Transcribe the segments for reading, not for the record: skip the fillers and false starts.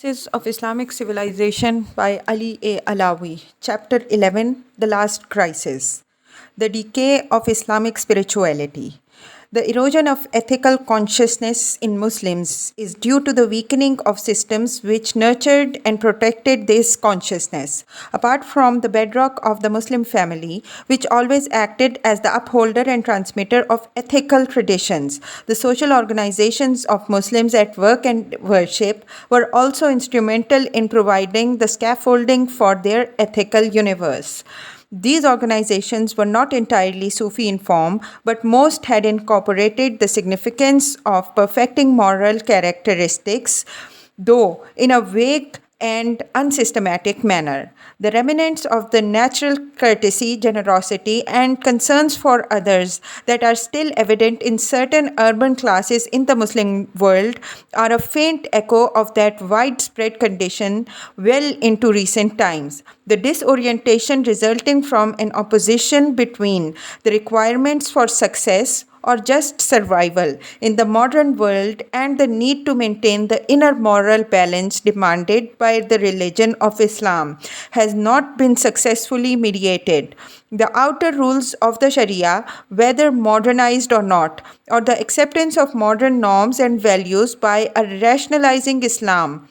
Traces of Islamic Civilization by Ali A. Allawi, Chapter 11 The Last Crisis. The Decay of Islamic Spirituality. The erosion of ethical consciousness in Muslims is due to the weakening of systems which nurtured and protected this consciousness. Apart from the bedrock of the Muslim family, which always acted as the upholder and transmitter of ethical traditions, the social organizations of Muslims at work and worship were also instrumental in providing the scaffolding for their ethical universe. These organizations were not entirely Sufi in form, but most had incorporated the significance of perfecting moral characteristics, though in a vague and unsystematic manner. The remnants of the natural courtesy, generosity, and concerns for others that are still evident in certain urban classes in the Muslim world are a faint echo of that widespread condition well into recent times. The disorientation resulting from an opposition between the requirements for success or just survival in the modern world and the need to maintain the inner moral balance demanded by the religion of Islam has not been successfully mediated. The outer rules of the Sharia, whether modernized or not, or the acceptance of modern norms and values by a rationalizing Islam,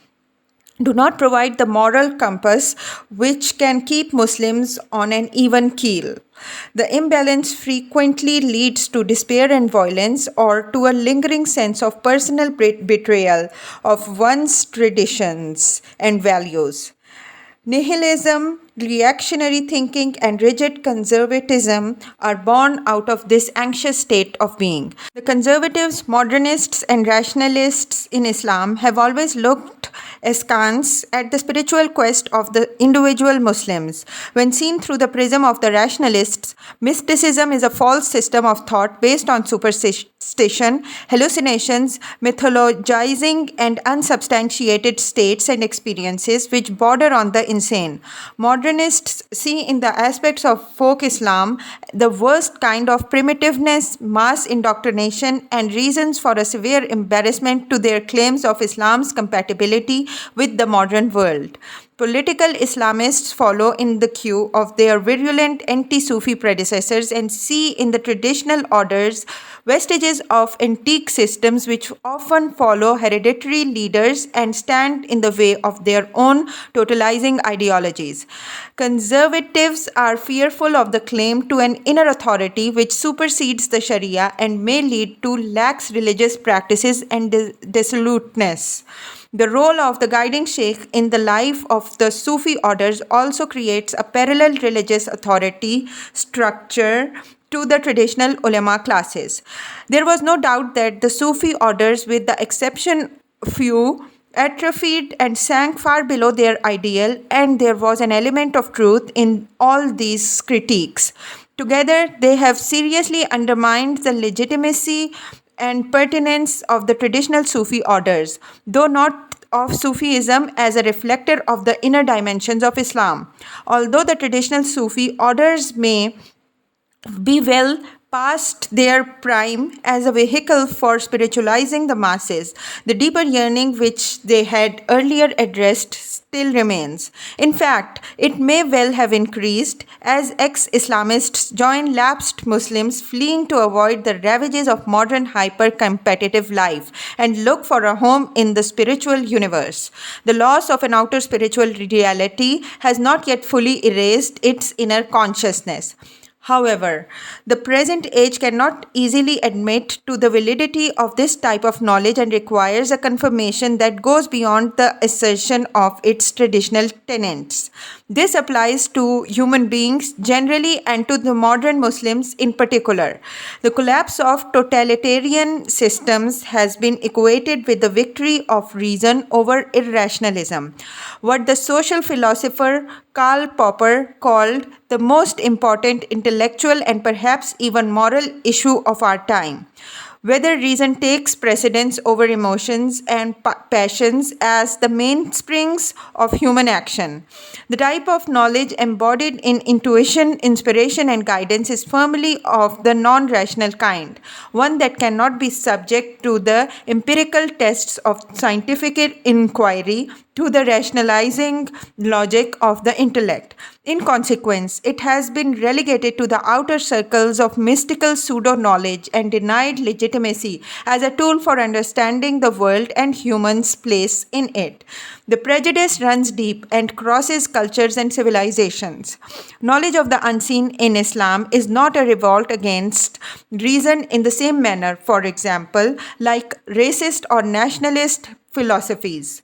do not provide the moral compass which can keep Muslims on an even keel. The imbalance frequently leads to despair and violence or to a lingering sense of personal betrayal of one's traditions and values. Nihilism, reactionary thinking, and rigid conservatism are born out of this anxious state of being. The conservatives, modernists, and rationalists in Islam have always looked askance at the spiritual quest of the individual Muslims. When seen through the prism of the rationalists, mysticism is a false system of thought based on superstition, hallucinations, mythologizing, and unsubstantiated states and experiences which border on the insane. Modernists see in the aspects of folk Islam the worst kind of primitiveness, mass indoctrination, and reasons for a severe embarrassment to their claims of Islam's compatibility with the modern world. Political Islamists follow in the queue of their virulent anti-Sufi predecessors and see in the traditional orders vestiges of antique systems which often follow hereditary leaders and stand in the way of their own totalizing ideologies. Conservatives are fearful of the claim to an inner authority which supersedes the Sharia and may lead to lax religious practices and dissoluteness. The role of the guiding sheikh in the life of the Sufi orders also creates a parallel religious authority structure to the traditional ulama classes. There was no doubt that the Sufi orders, with the exception few, atrophied and sank far below their ideal, and there was an element of truth in all these critiques. Together, they have seriously undermined the legitimacy and pertinence of the traditional Sufi orders, though not of Sufism as a reflector of the inner dimensions of Islam. Although the traditional Sufi orders may be well past their prime as a vehicle for spiritualizing the masses, the deeper yearning which they had earlier addressed still remains. In fact, it may well have increased as ex-Islamists join lapsed Muslims fleeing to avoid the ravages of modern hyper-competitive life and look for a home in the spiritual universe. The loss of an outer spiritual reality has not yet fully erased its inner consciousness. However, the present age cannot easily admit to the validity of this type of knowledge and requires a confirmation that goes beyond the assertion of its traditional tenets. This applies to human beings generally and to the modern Muslims in particular. The collapse of totalitarian systems has been equated with the victory of reason over irrationalism, what the social philosopher Karl Popper called the most important intellectual and perhaps even moral issue of our time. Whether reason takes precedence over emotions and passions as the mainsprings of human action. The type of knowledge embodied in intuition, inspiration, and guidance is firmly of the non-rational kind, one that cannot be subject to the empirical tests of scientific inquiry, to the rationalizing logic of the intellect. In consequence, it has been relegated to the outer circles of mystical pseudo-knowledge and denied legitimacy as a tool for understanding the world and humans' place in it. The prejudice runs deep and crosses cultures and civilizations. Knowledge of the unseen in Islam is not a revolt against reason in the same manner, for example, like racist or nationalist philosophies.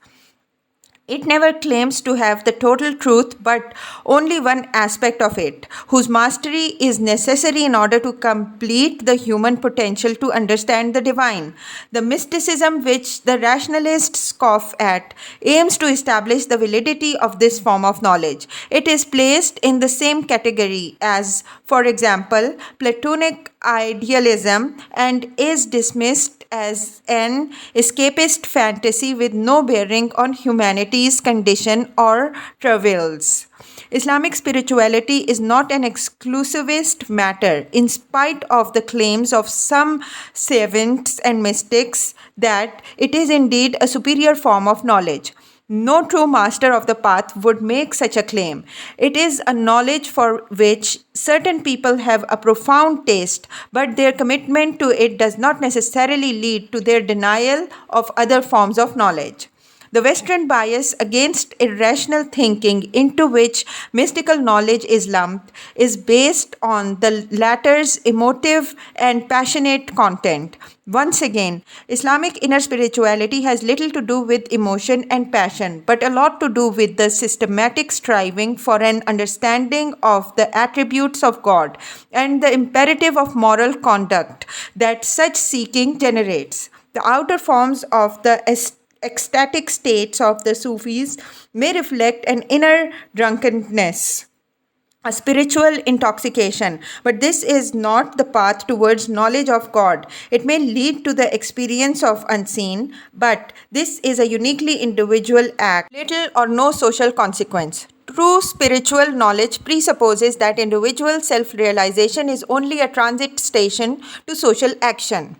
It never claims to have the total truth, but only one aspect of it, whose mastery is necessary in order to complete the human potential to understand the divine. The mysticism which the rationalists scoff at aims to establish the validity of this form of knowledge. It is placed in the same category as, for example, Platonic idealism and is dismissed as an escapist fantasy with no bearing on humanity's condition or travails. Islamic spirituality is not an exclusivist matter, in spite of the claims of some savants and mystics that it is indeed a superior form of knowledge. No true master of the path would make such a claim. It is a knowledge for which certain people have a profound taste, but their commitment to it does not necessarily lead to their denial of other forms of knowledge. The Western bias against irrational thinking, into which mystical knowledge is lumped, is based on the latter's emotive and passionate content. Once again, Islamic inner spirituality has little to do with emotion and passion, but a lot to do with the systematic striving for an understanding of the attributes of God and the imperative of moral conduct that such seeking generates. The outer forms of the ecstatic states of the Sufis may reflect an inner drunkenness, a spiritual intoxication, but this is not the path towards knowledge of God. It may lead to the experience of unseen, but this is a uniquely individual act, little or no social consequence. True spiritual knowledge presupposes that individual self-realization is only a transit station to social action.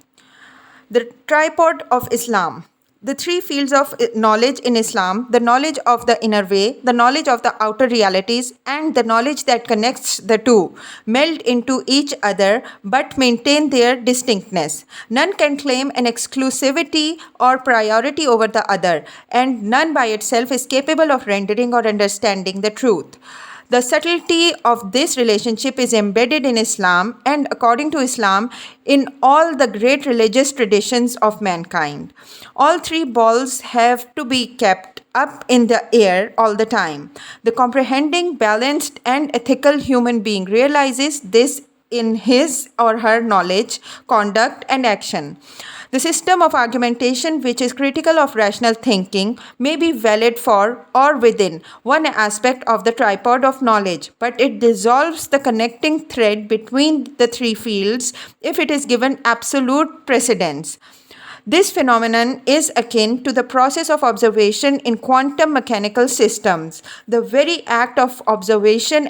The tripod of Islam. The three fields of knowledge in Islam, the knowledge of the inner way, the knowledge of the outer realities, and the knowledge that connects the two, meld into each other but maintain their distinctness. None can claim an exclusivity or priority over the other, and none by itself is capable of rendering or understanding the truth. The subtlety of this relationship is embedded in Islam and, according to Islam, in all the great religious traditions of mankind. All three balls have to be kept up in the air all the time. The comprehending, balanced, and ethical human being realizes this in his or her knowledge, conduct, and action. The system of argumentation which is critical of rational thinking may be valid for or within one aspect of the tripod of knowledge, but it dissolves the connecting thread between the three fields if it is given absolute precedence. This phenomenon is akin to the process of observation in quantum mechanical systems. The very act of observation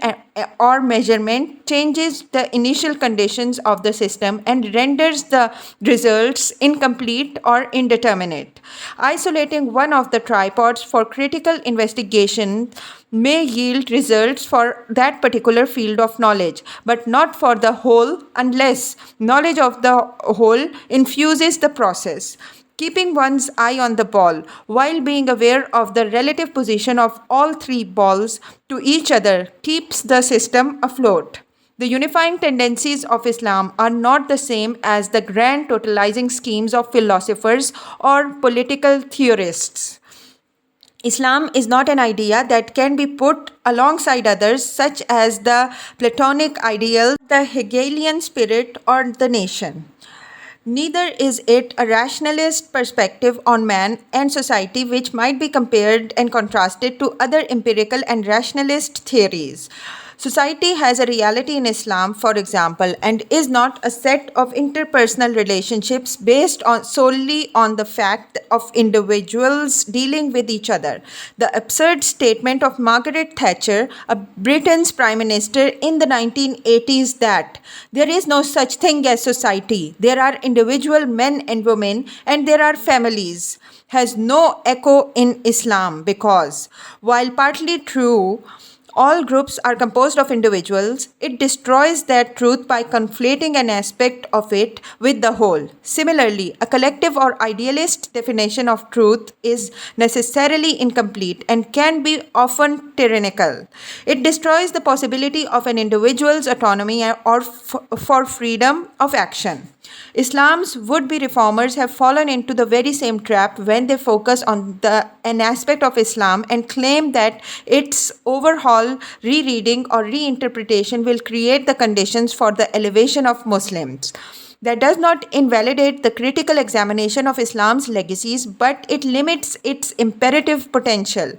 or measurement changes the initial conditions of the system and renders the results incomplete or indeterminate. Isolating one of the tripods for critical investigation may yield results for that particular field of knowledge, but not for the whole unless knowledge of the whole infuses the process. Keeping one's eye on the ball while being aware of the relative position of all three balls to each other keeps the system afloat. The unifying tendencies of Islam are not the same as the grand totalizing schemes of philosophers or political theorists. Islam is not an idea that can be put alongside others such as the Platonic ideal, the Hegelian spirit, or the nation. Neither is it a rationalist perspective on man and society which might be compared and contrasted to other empirical and rationalist theories. Society has a reality in Islam, for example, and is not a set of interpersonal relationships based solely on the fact of individuals dealing with each other. The absurd statement of Margaret Thatcher, a Britain's Prime Minister in the 1980s, that there is no such thing as society, there are individual men and women, and there are families, has no echo in Islam because, while partly true, all groups are composed of individuals, it destroys that truth by conflating an aspect of it with the whole. Similarly, a collective or idealist definition of truth is necessarily incomplete and can be often tyrannical. It destroys the possibility of an individual's autonomy or for freedom of action. Islam's would-be reformers have fallen into the very same trap when they focus on an aspect of Islam and claim that its overhaul, rereading, or reinterpretation will create the conditions for the elevation of Muslims. That does not invalidate the critical examination of Islam's legacies, but it limits its imperative potential.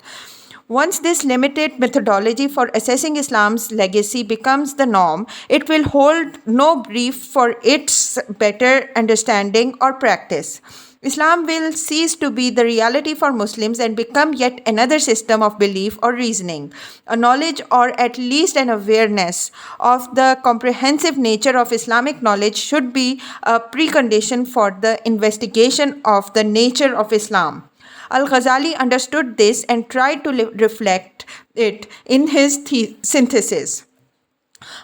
Once this limited methodology for assessing Islam's legacy becomes the norm, it will hold no brief for its better understanding or practice. Islam will cease to be the reality for Muslims and become yet another system of belief or reasoning. A knowledge, or at least an awareness, of the comprehensive nature of Islamic knowledge should be a precondition for the investigation of the nature of Islam. Al-Ghazali understood this and tried to reflect it in his synthesis.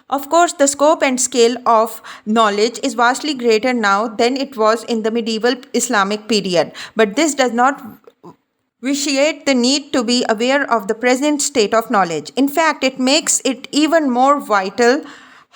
Of course, the scope and scale of knowledge is vastly greater now than it was in the medieval Islamic period, but this does not vitiate the need to be aware of the present state of knowledge. In fact, it makes it even more vital.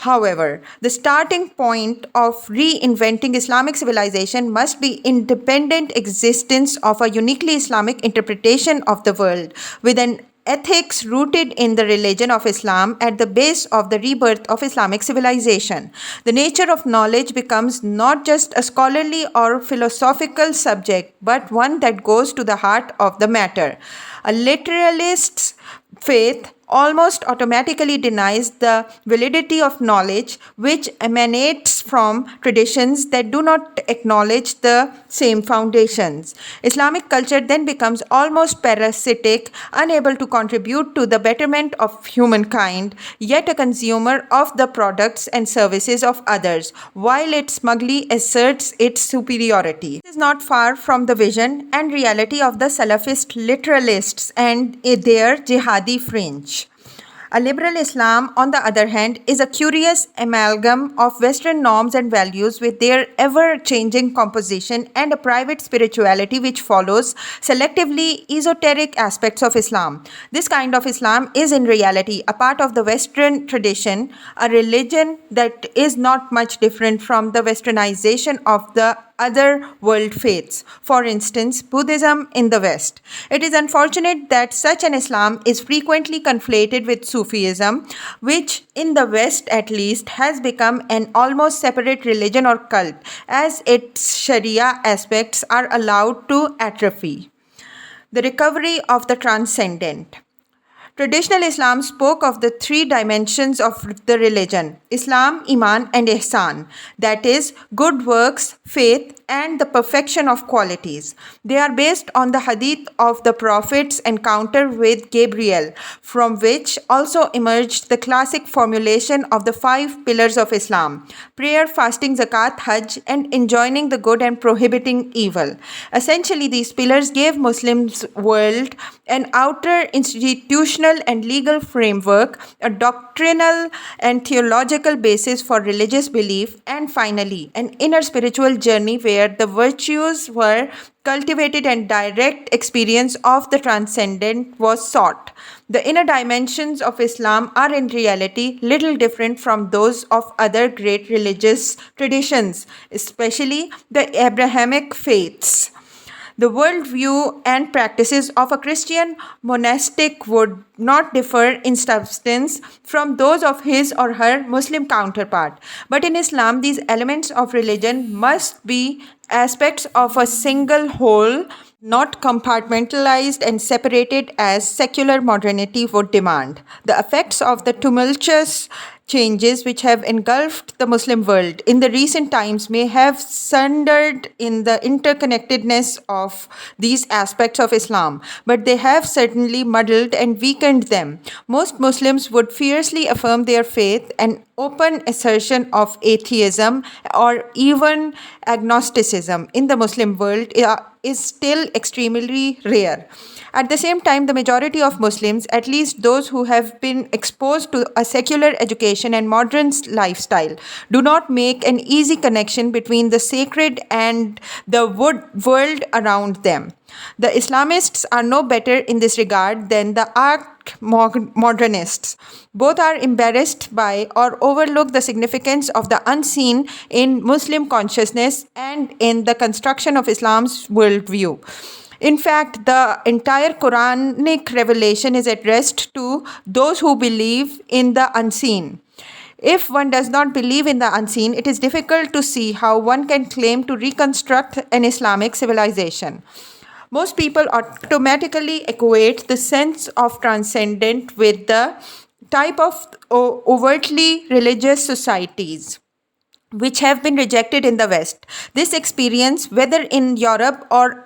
However, the starting point of reinventing Islamic civilization must be independent existence of a uniquely Islamic interpretation of the world, with an ethics rooted in the religion of Islam at the base of the rebirth of Islamic civilization. The nature of knowledge becomes not just a scholarly or philosophical subject, but one that goes to the heart of the matter. A literalist's faith almost automatically denies the validity of knowledge which emanates from traditions that do not acknowledge the same foundations. Islamic culture then becomes almost parasitic, unable to contribute to the betterment of humankind, yet a consumer of the products and services of others, while it smugly asserts its superiority. This is not far from the vision and reality of the Salafist literalists and their jihadi fringe. A liberal Islam, on the other hand, is a curious amalgam of Western norms and values with their ever-changing composition and a private spirituality which follows selectively esoteric aspects of Islam. This kind of Islam is in reality a part of the Western tradition, a religion that is not much different from the westernization of the other world faiths, for instance, Buddhism in the West. It is unfortunate that such an Islam is frequently conflated with Sufism, which in the West at least has become an almost separate religion or cult, as its Sharia aspects are allowed to atrophy. The recovery of the Transcendent. Traditional Islam spoke of the three dimensions of the religion: Islam, Iman, and Ihsan, that is, good works, faith, and the perfection of qualities. They are based on the hadith of the Prophet's encounter with Gabriel, from which also emerged the classic formulation of the 5 pillars of Islam: prayer, fasting, zakat, hajj, and enjoining the good and prohibiting evil. Essentially, these pillars gave Muslims' world an outer institutional and legal framework, a doctrinal and theological basis for religious belief, and finally, an inner spiritual journey where the virtues were cultivated and direct experience of the transcendent was sought. The inner dimensions of Islam are in reality little different from those of other great religious traditions, especially the Abrahamic faiths. The worldview and practices of a Christian monastic would not differ in substance from those of his or her Muslim counterpart. But in Islam, these elements of religion must be aspects of a single whole, not compartmentalized and separated as secular modernity would demand. The effects of the tumultuous changes which have engulfed the Muslim world in the recent times may have sundered in the interconnectedness of these aspects of Islam, but they have certainly muddled and weakened them. Most Muslims would fiercely affirm their faith, and open assertion of atheism or even agnosticism in the Muslim world is still extremely rare. At the same time, the majority of Muslims, at least those who have been exposed to a secular education and modern lifestyle, do not make an easy connection between the sacred and the world around them. The Islamists are no better in this regard than the modernists. Both are embarrassed by or overlook the significance of the unseen in Muslim consciousness and in the construction of Islam's worldview. In fact, the entire Quranic revelation is addressed to those who believe in the unseen. If one does not believe in the unseen, it is difficult to see how one can claim to reconstruct an Islamic civilization. Most people automatically equate the sense of transcendent with the type of overtly religious societies which have been rejected in the West. This experience, whether in Europe or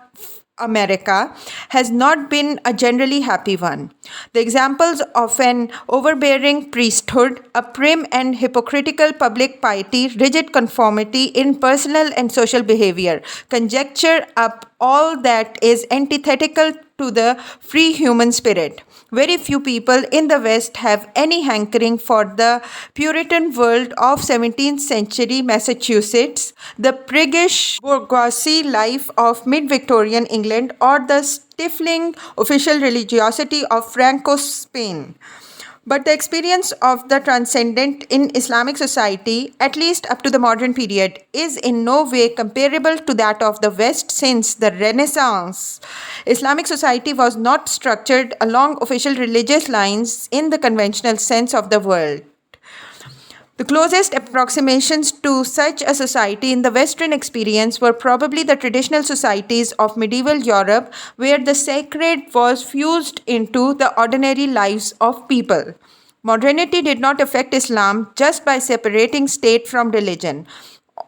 America, has not been a generally happy one. The examples of an overbearing priesthood, a prim and hypocritical public piety, rigid conformity in personal and social behavior, conjecture up all that is antithetical to the free human spirit. Very few people in the West have any hankering for the Puritan world of 17th century Massachusetts, the priggish bourgeoisie life of mid-Victorian England, or the stifling official religiosity of Franco Spain. But the experience of the transcendent in Islamic society, at least up to the modern period, is in no way comparable to that of the West since the Renaissance. Islamic society was not structured along official religious lines in the conventional sense of the word. The closest approximations to such a society in the Western experience were probably the traditional societies of medieval Europe, where the sacred was fused into the ordinary lives of people. Modernity did not affect Islam just by separating state from religion,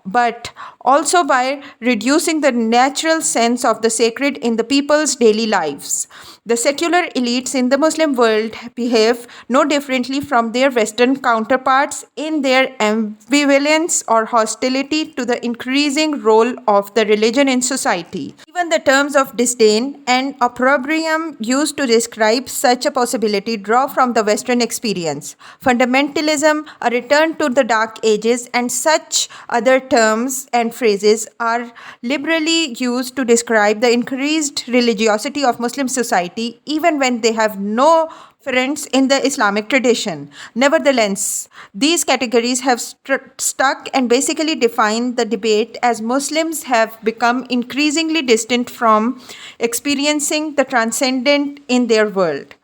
but also by reducing the natural sense of the sacred in the people's daily lives. The secular elites in the Muslim world behave no differently from their Western counterparts in their ambivalence or hostility to the increasing role of the religion in society. Even the terms of disdain and opprobrium used to describe such a possibility draw from the Western experience. Fundamentalism, a return to the Dark Ages, and such other terms and phrases are liberally used to describe the increased religiosity of Muslim society, even when they have no reference in the Islamic tradition. Nevertheless, these categories have stuck and basically define the debate as Muslims have become increasingly distant from experiencing the transcendent in their world.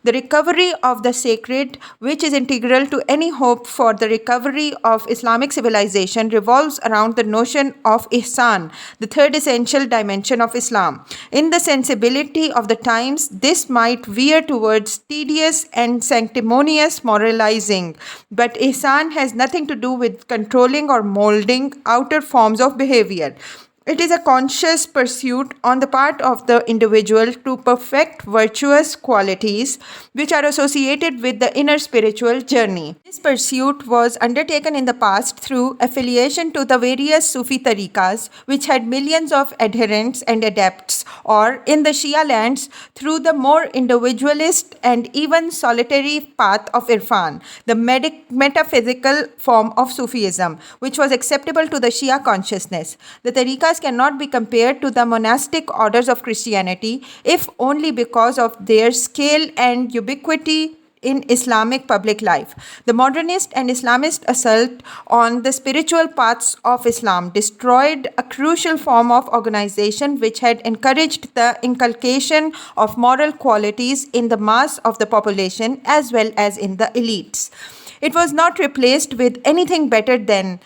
The recovery of the sacred, which is integral to any hope for the recovery of Islamic civilization, revolves around the notion of ihsan, the third essential dimension of Islam. In the sensibility of the times, this might veer towards tedious and sanctimonious moralizing, but ihsan has nothing to do with controlling or molding outer forms of behavior. It is a conscious pursuit on the part of the individual to perfect virtuous qualities which are associated with the inner spiritual journey. This pursuit was undertaken in the past through affiliation to the various Sufi tariqas, which had millions of adherents and adepts, or in the Shia lands through the more individualist and even solitary path of Irfan, the metaphysical form of Sufism, which was acceptable to the Shia consciousness. The tariqas cannot be compared to the monastic orders of Christianity, if only because of their scale and ubiquity in Islamic public life. The modernist and Islamist assault on the spiritual paths of Islam destroyed a crucial form of organization which had encouraged the inculcation of moral qualities in the mass of the population as well as in the elites. It was not replaced with anything better than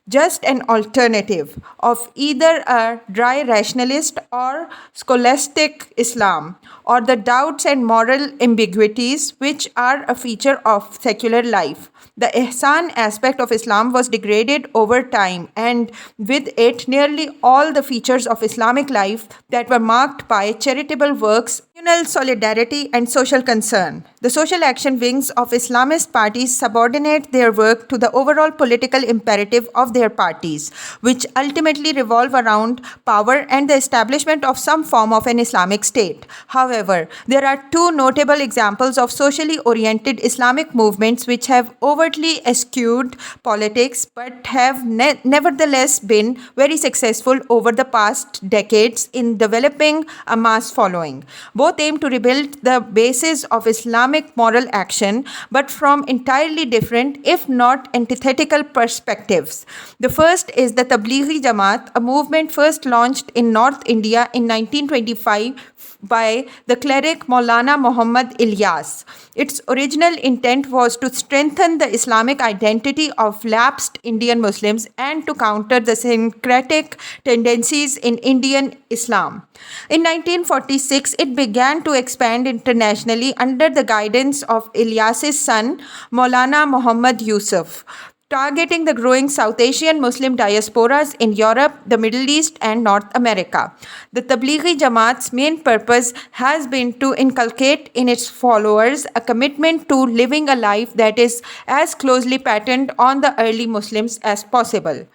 just an alternative of either a dry rationalist or scholastic Islam, or the doubts and moral ambiguities which are a feature of secular life. The ihsan aspect of Islam was degraded over time, and with it, nearly all the features of Islamic life that were marked by charitable works, communal solidarity, and social concern. The social action wings of Islamist parties subordinate their work to the overall political imperative of their parties, which ultimately revolve around power and the establishment of some form of an Islamic state. However, there are two notable examples of socially oriented Islamic movements which have overtly eschewed politics but have nevertheless been very successful over the past decades in developing a mass following. Both aim to rebuild the basis of Islamic moral action, but from entirely different, if not antithetical, perspectives. The first is the Tablighi Jamaat, a movement first launched in North India in 1925 by the cleric Maulana Muhammad Ilyas. Its original intent was to strengthen the Islamic identity of lapsed Indian Muslims and to counter the syncretic tendencies in Indian Islam. In 1946, it began to expand internationally under the guidance of Ilyas's son, Maulana Muhammad Yusuf, targeting the growing South Asian Muslim diasporas in Europe, the Middle East, and North America. The Tablighi Jamaat's main purpose has been to inculcate in its followers a commitment to living a life that is as closely patterned on the early Muslims as possible.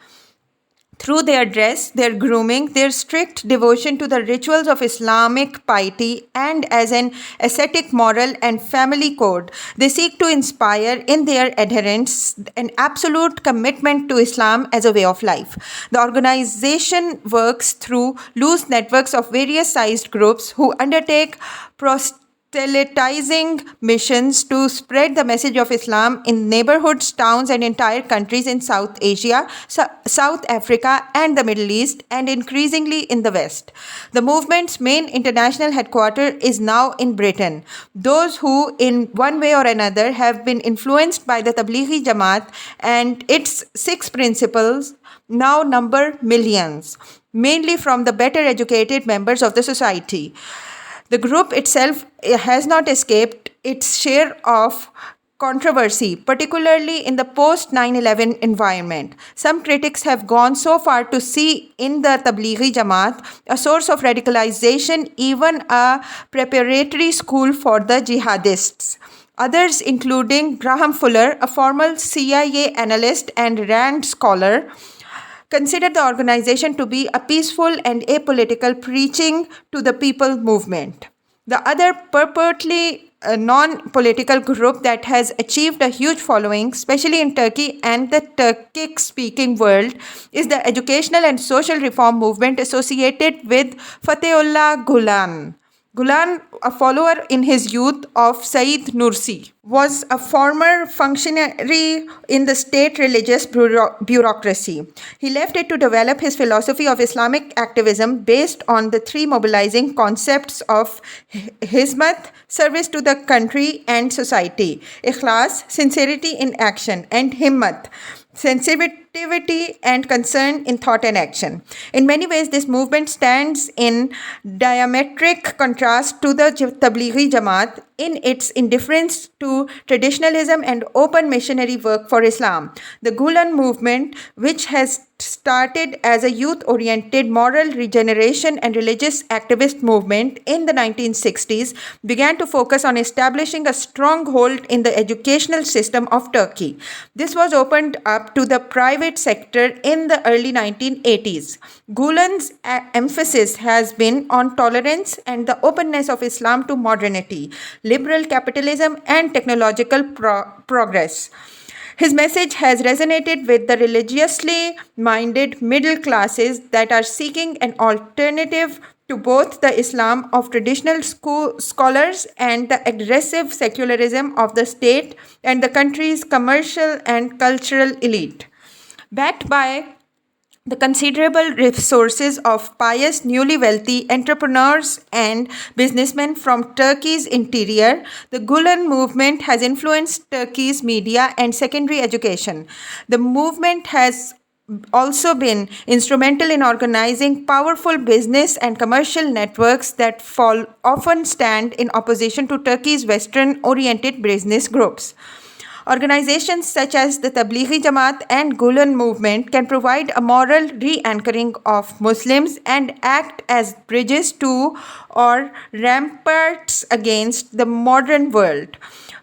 Through their dress, their grooming, their strict devotion to the rituals of Islamic piety, and as an ascetic moral and family code, they seek to inspire in their adherents an absolute commitment to Islam as a way of life. The organization works through loose networks of various sized groups who undertake proselytizing missions to spread the message of Islam in neighborhoods, towns, and entire countries in South Asia, South Africa, and the Middle East, and increasingly in the West. The movement's main international headquarters is now in Britain. Those who, in one way or another, have been influenced by the Tablighi Jamaat and its 6 principles now number millions, mainly from the better educated members of the society. The group itself has not escaped its share of controversy, particularly in the post 9/11 environment. Some critics have gone so far to see in the Tablighi Jamaat a source of radicalization, even a preparatory school for the jihadists. Others, including Graham Fuller, a former CIA analyst and RAND scholar, consider the organization to be a peaceful and apolitical preaching to the people movement. The other purportedly non-political group that has achieved a huge following, especially in Turkey and the Turkic-speaking world, is the educational and social reform movement associated with Fatehullah Gulen. Gulen, a follower in his youth of Said Nursi, was a former functionary in the state religious bureaucracy. He left it to develop his philosophy of Islamic activism based on the 3 mobilizing concepts of hizmat, service to the country and society, ikhlas, sincerity in action, and himmat, sensitivity and concern in thought and action. In many ways, this movement stands in diametric contrast to the Tablighi Jamaat in its indifference to traditionalism and open missionary work for Islam. The Gulen movement, which has started as a youth-oriented moral regeneration and religious activist movement in the 1960s, began to focus on establishing a stronghold in the educational system of Turkey. This was opened up to the private sector in the early 1980s. Gulen's emphasis has been on tolerance and the openness of Islam to modernity, liberal capitalism, and technological progress. His message has resonated with the religiously minded middle classes that are seeking an alternative to both the Islam of traditional scholars and the aggressive secularism of the state and the country's commercial and cultural elite. Backed by the considerable resources of pious, newly wealthy entrepreneurs and businessmen from Turkey's interior, the Gulen movement has influenced Turkey's media and secondary education. The movement has also been instrumental in organizing powerful business and commercial networks that often stand in opposition to Turkey's Western-oriented business groups. Organizations such as the Tablighi Jamaat and Gulen movement can provide a moral re-anchoring of Muslims and act as bridges to or ramparts against the modern world.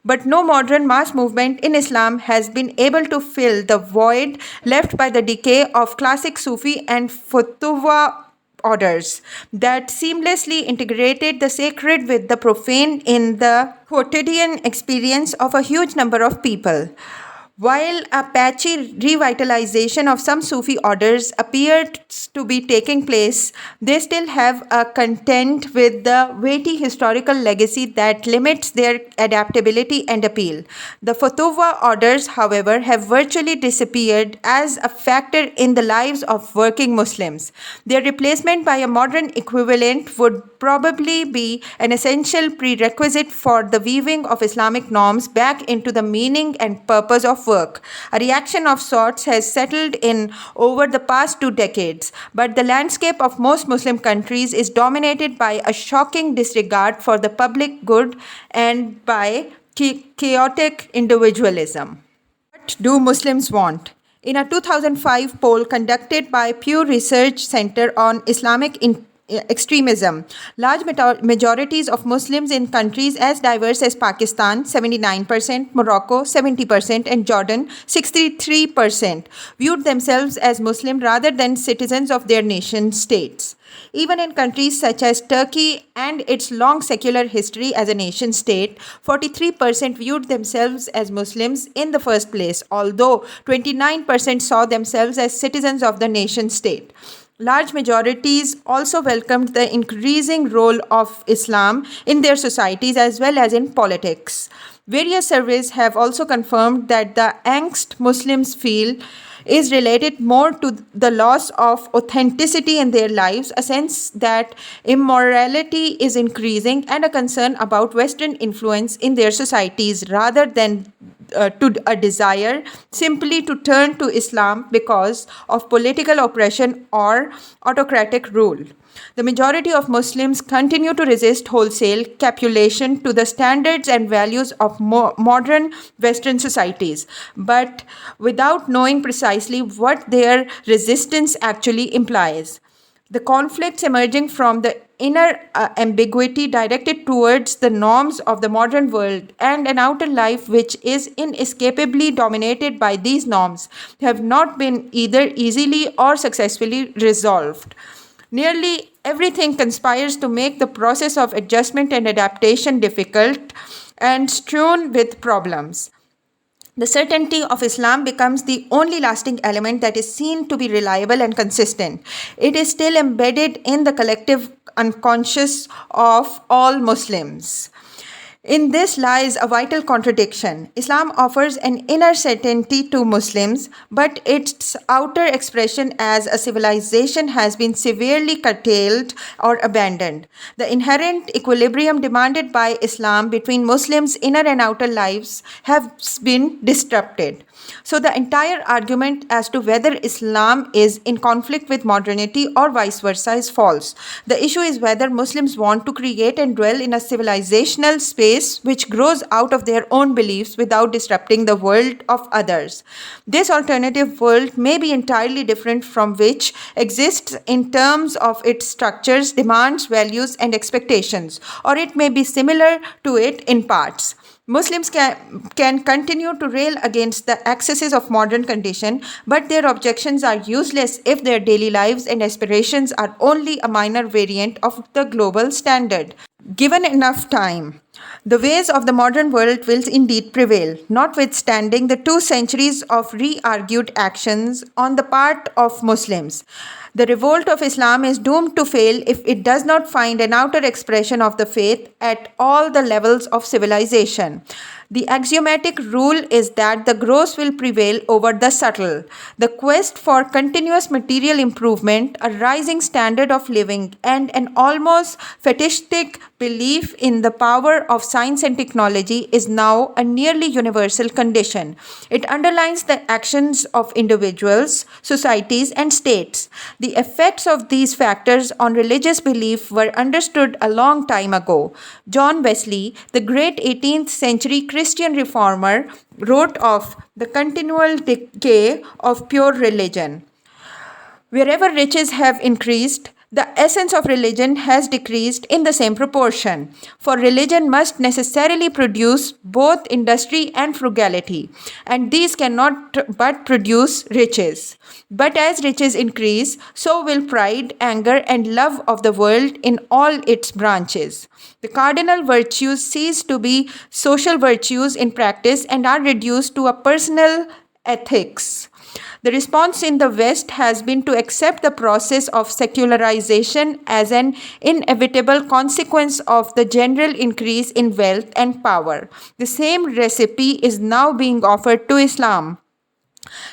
But no modern mass movement in Islam has been able to fill the void left by the decay of classic Sufi and Futuwa orders that seamlessly integrated the sacred with the profane in the quotidian experience of a huge number of people. While a patchy revitalization of some Sufi orders appears to be taking place, they still have a contend with the weighty historical legacy that limits their adaptability and appeal. The Futuwa orders, however, have virtually disappeared as a factor in the lives of working Muslims. Their replacement by a modern equivalent would probably be an essential prerequisite for the weaving of Islamic norms back into the meaning and purpose of work. A reaction of sorts has settled in over the past 2 decades, but the landscape of most Muslim countries is dominated by a shocking disregard for the public good and by chaotic individualism. What do Muslims want? In a 2005 poll conducted by Pew Research Center on Islamic extremism, large majorities of Muslims in countries as diverse as Pakistan 79%, Morocco 70%, and Jordan 63% viewed themselves as Muslim rather than citizens of their nation states. Even in countries such as Turkey and its long secular history as a nation state, 43% viewed themselves as Muslims in the first place, although 29% saw themselves as citizens of the nation state. Large majorities also welcomed the increasing role of Islam in their societies as well as in politics. Various surveys have also confirmed that the angst Muslims feel is related more to the loss of authenticity in their lives, a sense that immorality is increasing, and a concern about Western influence in their societies rather than to a desire simply to turn to Islam because of political oppression or autocratic rule. The majority of Muslims continue to resist wholesale capitulation to the standards and values of modern Western societies, but without knowing precisely what their resistance actually implies. The conflicts emerging from the inner ambiguity directed towards the norms of the modern world and an outer life which is inescapably dominated by these norms have not been either easily or successfully resolved. Nearly everything conspires to make the process of adjustment and adaptation difficult and strewn with problems. The certainty of Islam becomes the only lasting element that is seen to be reliable and consistent. It is still embedded in the collective unconscious of all Muslims. In this lies a vital contradiction. Islam offers an inner certainty to Muslims, but its outer expression as a civilization has been severely curtailed or abandoned. The inherent equilibrium demanded by Islam between Muslims' inner and outer lives has been disrupted. So the entire argument as to whether Islam is in conflict with modernity or vice versa is false. The issue is whether Muslims want to create and dwell in a civilizational space which grows out of their own beliefs without disrupting the world of others. This alternative world may be entirely different from which exists in terms of its structures, demands, values, and expectations, or it may be similar to it in parts. Muslims can continue to rail against the excesses of modern condition, but their objections are useless if their daily lives and aspirations are only a minor variant of the global standard. Given enough time, the ways of the modern world will indeed prevail, notwithstanding the 2 centuries of re-argued actions on the part of Muslims. The revolt of Islam is doomed to fail if it does not find an outer expression of the faith at all the levels of civilization. The axiomatic rule is that the gross will prevail over the subtle. The quest for continuous material improvement, a rising standard of living, and an almost fetishistic belief in the power of science and technology is now a nearly universal condition. It underlines the actions of individuals, societies, and states. The effects of these factors on religious belief were understood a long time ago. John Wesley, the great 18th century Christian reformer, wrote of the continual decay of pure religion. Wherever riches have increased, the essence of religion has decreased in the same proportion. For religion must necessarily produce both industry and frugality, and these cannot but produce riches. But as riches increase, so will pride, anger, and love of the world in all its branches. The cardinal virtues cease to be social virtues in practice and are reduced to a personal ethics. The response in the West has been to accept the process of secularization as an inevitable consequence of the general increase in wealth and power. The same recipe is now being offered to Islam.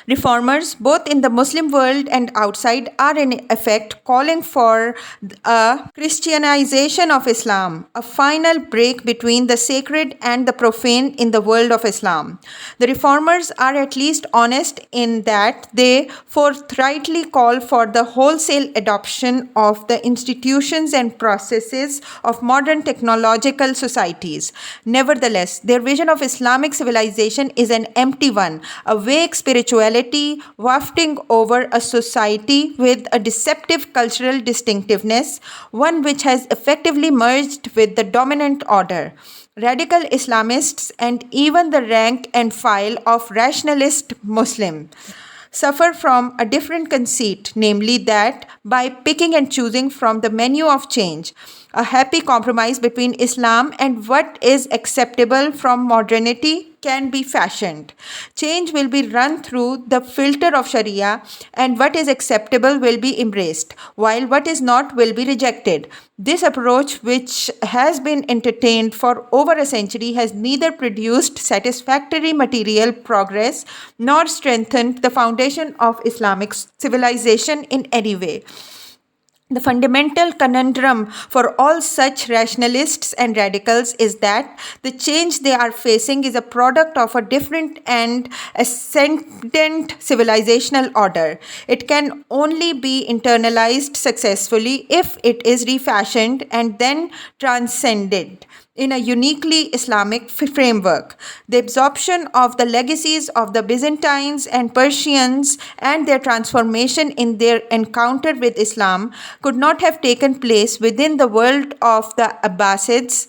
Reformers, both in the Muslim world and outside, are in effect calling for a Christianization of Islam, a final break between the sacred and the profane in the world of Islam. The reformers are at least honest in that they forthrightly call for the wholesale adoption of the institutions and processes of modern technological societies. Nevertheless, their vision of Islamic civilization is an empty one, a vague spirituality wafting over a society with a deceptive cultural distinctiveness, one which has effectively merged with the dominant order. Radical Islamists and even the rank and file of rationalist Muslims suffer from a different conceit, namely that by picking and choosing from the menu of change, a happy compromise between Islam and what is acceptable from modernity can be fashioned. Change will be run through the filter of Sharia, and what is acceptable will be embraced, while what is not will be rejected. This approach, which has been entertained for over a century, has neither produced satisfactory material progress nor strengthened the foundation of Islamic civilization in any way. The fundamental conundrum for all such rationalists and radicals is that the change they are facing is a product of a different and ascendant civilizational order. It can only be internalized successfully if it is refashioned and then transcended in a uniquely Islamic framework. The absorption of the legacies of the Byzantines and Persians and their transformation in their encounter with Islam could not have taken place within the world of the Abbasids,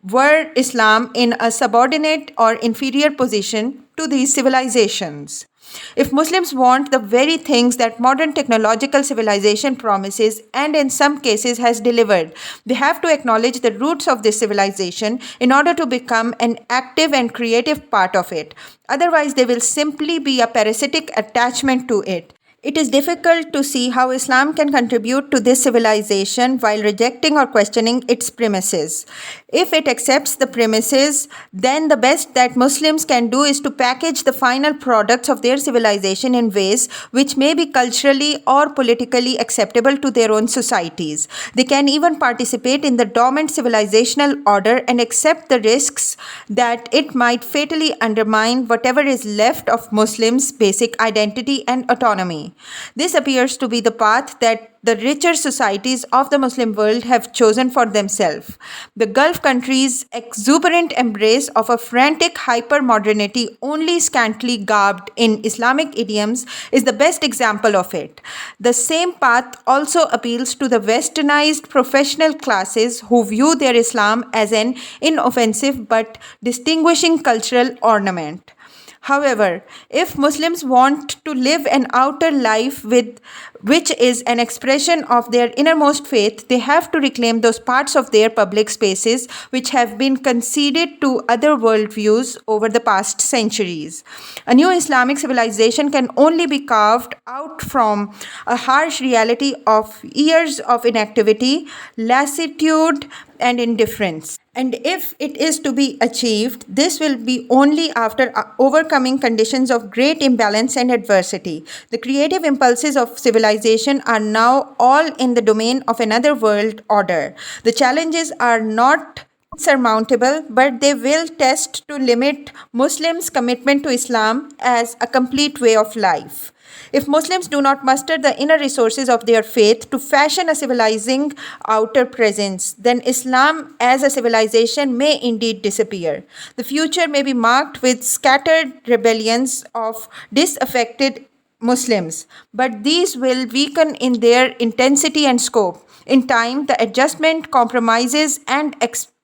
were Islam in a subordinate or inferior position to these civilizations. If Muslims want the very things that modern technological civilization promises and in some cases has delivered, they have to acknowledge the roots of this civilization in order to become an active and creative part of it. Otherwise, they will simply be a parasitic attachment to it. It is difficult to see how Islam can contribute to this civilization while rejecting or questioning its premises. If it accepts the premises, then the best that Muslims can do is to package the final products of their civilization in ways which may be culturally or politically acceptable to their own societies. They can even participate in the dormant civilizational order and accept the risks that it might fatally undermine whatever is left of Muslims' basic identity and autonomy. This appears to be the path that the richer societies of the Muslim world have chosen for themselves. The Gulf countries' exuberant embrace of a frantic hyper-modernity only scantily garbed in Islamic idioms is the best example of it. The same path also appeals to the westernized professional classes who view their Islam as an inoffensive but distinguishing cultural ornament. However, if Muslims want to live an outer life which is an expression of their innermost faith, they have to reclaim those parts of their public spaces which have been conceded to other worldviews over the past centuries. A new Islamic civilization can only be carved out from a harsh reality of years of inactivity, lassitude, and indifference. And if it is to be achieved, this will be only after overcoming conditions of great imbalance and adversity. The creative impulses of civilization are now all in the domain of another world order. The challenges are not surmountable, but they will test to limit Muslims' commitment to Islam as a complete way of life. If Muslims do not muster the inner resources of their faith to fashion a civilizing outer presence, then Islam as a civilization may indeed disappear. The future may be marked with scattered rebellions of disaffected Muslims, but these will weaken in their intensity and scope. In time, the adjustment, compromises, and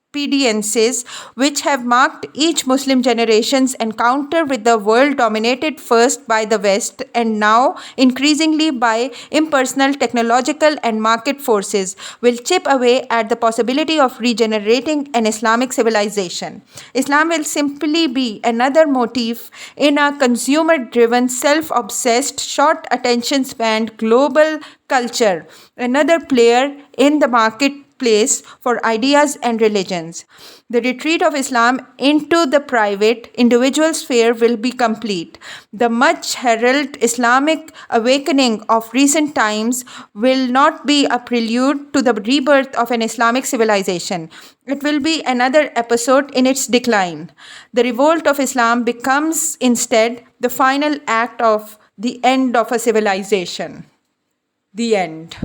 expediencies which have marked each Muslim generation's encounter with the world dominated first by the West and now increasingly by impersonal technological and market forces will chip away at the possibility of regenerating an Islamic civilization. Islam will simply be another motif in a consumer driven, self obsessed, short attention span global culture, another player in the marketplace for ideas and religions. The retreat of Islam into the private, individual sphere will be complete. The much heralded Islamic awakening of recent times will not be a prelude to the rebirth of an Islamic civilization. It will be another episode in its decline. The revolt of Islam becomes instead the final act of the end of a civilization. The end.